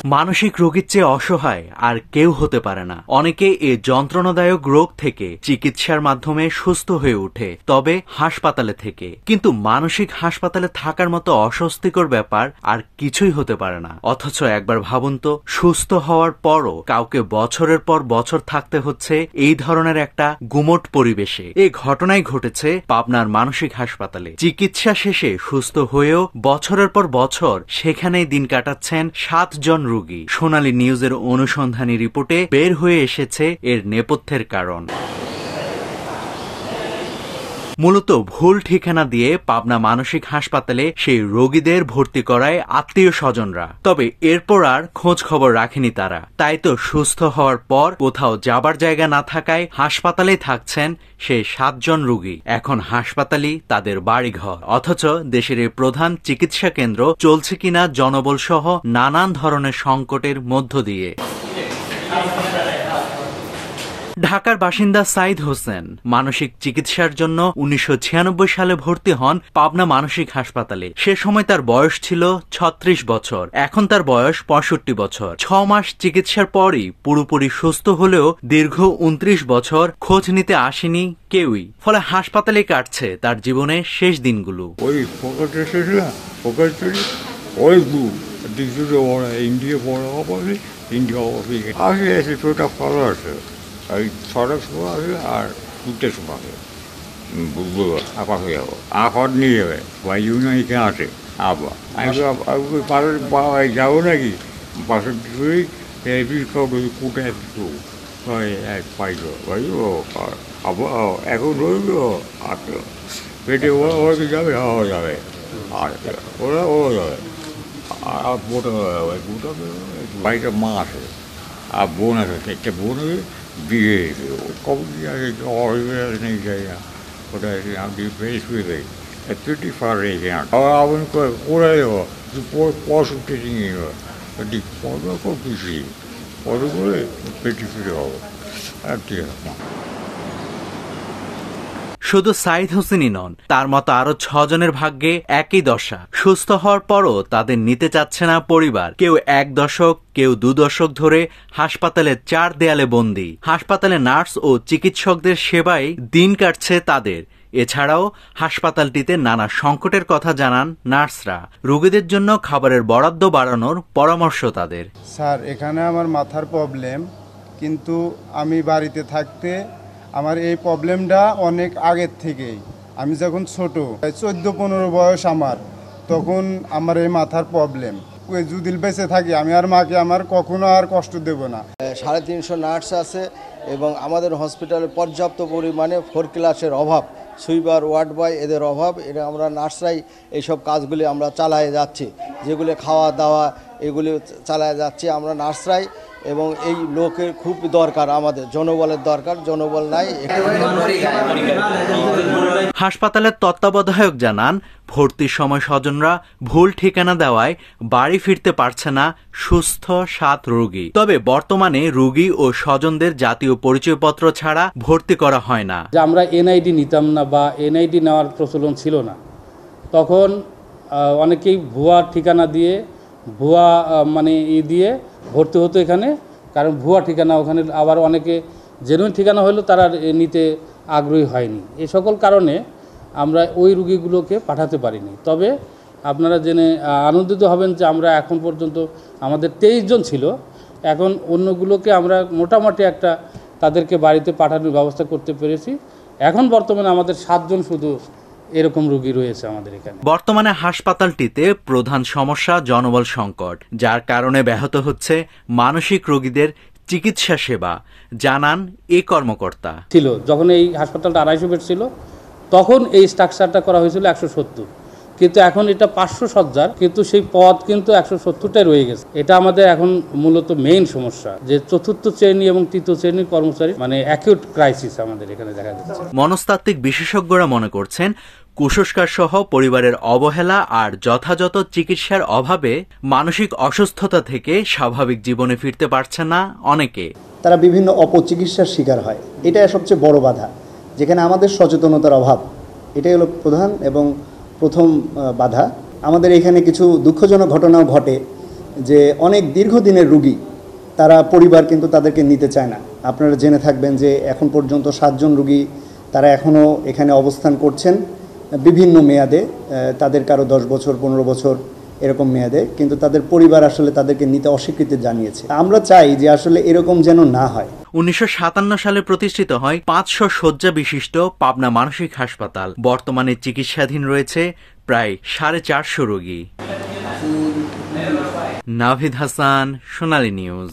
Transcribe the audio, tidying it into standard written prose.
মানসিক রোগীর চেয়ে অসহায় আর কেউ হতে পারে না। অনেকে এই যন্ত্রণাদায়ক রোগ থেকে চিকিৎসার মাধ্যমে সুস্থ হয়ে ওঠে, তবে হাসপাতালে থেকে। কিন্তু মানসিক হাসপাতালে থাকার মতো অস্বস্তিকর ব্যাপার আর কিছুই হতে পারে না। অথচ একবার ভাবুন তো, সুস্থ হওয়ার পরও কাউকে বছরের পর বছর থাকতে হচ্ছে এই ধরনের একটা গুমোট পরিবেশে। এই ঘটনাই ঘটেছে পাবনার মানসিক হাসপাতালে। চিকিৎসা শেষে সুস্থ হয়েও বছরের পর বছর সেখানেই দিন কাটাচ্ছেন 7 জন রোগী। সোনালী নিউজের অনুসন্ধানী রিপোর্টে বের হয়ে এসেছে এর নেপথ্যের কারণ। মূলত ভুল ঠিকানা দিয়ে পাবনা মানসিক হাসপাতালে সেই রোগীদের ভর্তি করায় আত্মীয় স্বজনরা। তবে এরপর আর খোঁজ খবর রাখেনি তারা। তাই তো সুস্থ হওয়ার পর কোথাও যাবার জায়গা না থাকায় হাসপাতালেই থাকছেন সেই 7 জন রোগী। এখন হাসপাতালই তাদের বাড়িঘর। অথচ দেশের এই প্রধান চিকিৎসা কেন্দ্র চলছে কিনা জনবল সহ নানান ধরনের সংকটের মধ্য দিয়ে। ঢাকার বাসিন্দা সাইদ হোসেন মানসিক চিকিৎসার জন্য 1996 সালে ভর্তি হন পাবনা মানসিক হাসপাতালে। সে সময় তার বয়স ছিল 36 বছর। এখন তার বয়স 65 বছর। 6 মাস চিকিৎসার পরই পুরোপুরি সুস্থ হলেও দীর্ঘ 29 বছর খোঁজ নিতে আসেনি কেউই। ফলে হাসপাতালে কাটছে তার জীবনের শেষ দিনগুলো। ওই 6টার সময় আসবে আর 2টার সময় আসবে, আপা হয়ে যাবো, আপার নিয়ে যাবে ভাই এখানে আসে আবার আমি পাড়ার যাবো নাকি বাসের ভিতরেই কোটায় পাইল ভাই আবার এখন রইল আসলো পেটে ওরা যাবে যাবে আর ওরা যাবে আর বোটা যাবে বোটা বাড়িটা মা আসে আর বোন আছে, একটা বোন আছে বিয়ে কখন নেই জায়গা ওটা আমি বেশ হয়ে যাই 25 রেখে আবার করে দেবো পশু পেটে নিয়ে যাবো খুব খুশি পদ করে পেটে ফিরে হবো আর ঠিক আছে। শুধু সাইদ হোসেনই নন, তার মতো আরো 6 জনের ভাগ্যে একই দশা। সুস্থ হওয়ার পরও তাদের নিতে চাচ্ছে না পরিবার। কেউ 1 দশক, কেউ 2 দশক ধরে হাসপাতালের 4 দেয়ালে বন্দী। হাসপাতালে নার্স ও চিকিৎসকদের সেবায় দিন কাটছে তাদের। এছাড়াও হাসপাতালটিতে নানা সংকটের কথা জানান নার্সরা। রোগীদের জন্য খাবারের বরাদ্দ বাড়ানোর পরামর্শ তাদের। স্যার, এখানে আমার মাথার প্রবলেম, কিন্তু আমি বাড়িতে থাকতে আমার এই প্রবলেমটা অনেক আগের থেকেই। আমি যখন ছোট 14-15 বয়স আমার, তখন আমার এই মাথার প্রবলেম। যদি বেঁচে থাকি আমি আর মাকে আমার কখনো আর কষ্ট দেব না। 350 নার্স আছে এবং আমাদের হসপিটালে পর্যাপ্ত পরিমাণে 4 ক্লাসের অভাব, সুইপার, ওয়ার্ড বয় এদের অভাব। এটা আমরা নার্সরাই এইসব কাজগুলি আমরা চালায়ে যাচ্ছি, যেগুলি খাওয়া দাওয়া এগুলি চালায়ে যাচ্ছি আমরা নার্সরাই। এবং এই লোকের খুব দরকার, আমাদের জনবলের দরকার, জনবল নাই। হাসপাতালের তত্ত্বাবধায়ক জানান, ভর্তির সময় স্বজনরা ভুল ঠিকানা দেওয়ায় বাড়ি ফিরতে পারছে না সুস্থ 7 রোগী। তবে বর্তমানে রোগী ও স্বজনদের জাতীয় পরিচয়পত্র ছাড়া ভর্তি করা হয় না। আমরা এনআইডি নিতাম না বা এনআইডি নেওয়ার প্রচলন ছিল না, তখন অনেকেই ভুয়া ঠিকানা দিয়ে ভুয়া দিয়ে ভর্তি হতো এখানে। কারণ ভুয়া ঠিকানা ওখানে, আবার অনেকে জেনুইন ঠিকানা হলেও তারা নিতে আগ্রহী হয়নি। এই সকল কারণে আমরা ওই রুগীগুলোকে পাঠাতে পারিনি। তবে আপনারা জেনে আনন্দিত হবেন যে আমরা এখন পর্যন্ত আমাদের 23 জন ছিল, এখন অন্যগুলোকে আমরা মোটামুটি তাদেরকে বাড়িতে পাঠানোর ব্যবস্থা করতে পেরেছি। এখন বর্তমানে আমাদের 7 জন শুধু এরকম রোগী রয়েছে আমাদের এখানে। বর্তমানে হাসপাতালটিতে প্রধান সমস্যা জনবল সংকট, যার কারণে ব্যাহত হচ্ছে মানসিক রোগীদের চিকিৎসা সেবা, জানান এই কর্মকর্তা। ছিল যখন এই হাসপাতালটা 250 বেড ছিল, তখন এই স্ট্রাকচারটা করা হয়েছিল 170, কিন্তু এখন এটা 500 শয্যার, কিন্তু সেই পদ কিন্তু 170টাই রয়ে গেছে। এটা আমাদের এখন মূলত মেইন সমস্যা, যে 4র্থ শ্রেণী এবং 3য় শ্রেণীর কর্মচারী অ্যাকিউট ক্রাইসিস আমাদের এখানে দেখা যাচ্ছে। মনস্তাত্ত্বিক বিশেষজ্ঞরা মনে করছেন, কুসংস্কার সহ পরিবারের অবহেলা আর যথাযথ চিকিৎসার অভাবে মানসিক অসুস্থতা থেকে স্বাভাবিক জীবনে ফিরতে পারছে না অনেকে। তারা বিভিন্ন অপচিকিৎসার শিকার হয়। এটা সবচেয়ে বড় বাধা, যেখানে আমাদের সচেতনতার অভাব। এটাই হলো প্রধান এবং প্রথম বাধা। আমাদের এখানে কিছু দুঃখজনক ঘটনাও ঘটে, যে অনেক দীর্ঘদিনের রুগী তারা পরিবার কিন্তু তাদেরকে নিতে চায় না। আপনারা জেনে থাকবেন যে এখন পর্যন্ত 7 জন রুগী তারা এখনও এখানে অবস্থান করছেন বিভিন্ন মেয়াদে, তাদের কারো 10 বছর 15 বছর এরকম মেয়াদে, কিন্তু তাদের পরিবার আসলে তাদেরকে নিতে অস্বীকৃতি জানিয়েছে। আমরা চাই যে আসলে এরকম যেন না হয়। 1957 সালে প্রতিষ্ঠিত হয় 500 শয্যা বিশিষ্ট পাবনা মানসিক হাসপাতাল। বর্তমানে চিকিৎসাধীন রয়েছে প্রায় 450 রোগী। নাভিদ হাসান, সোনালী নিউজ।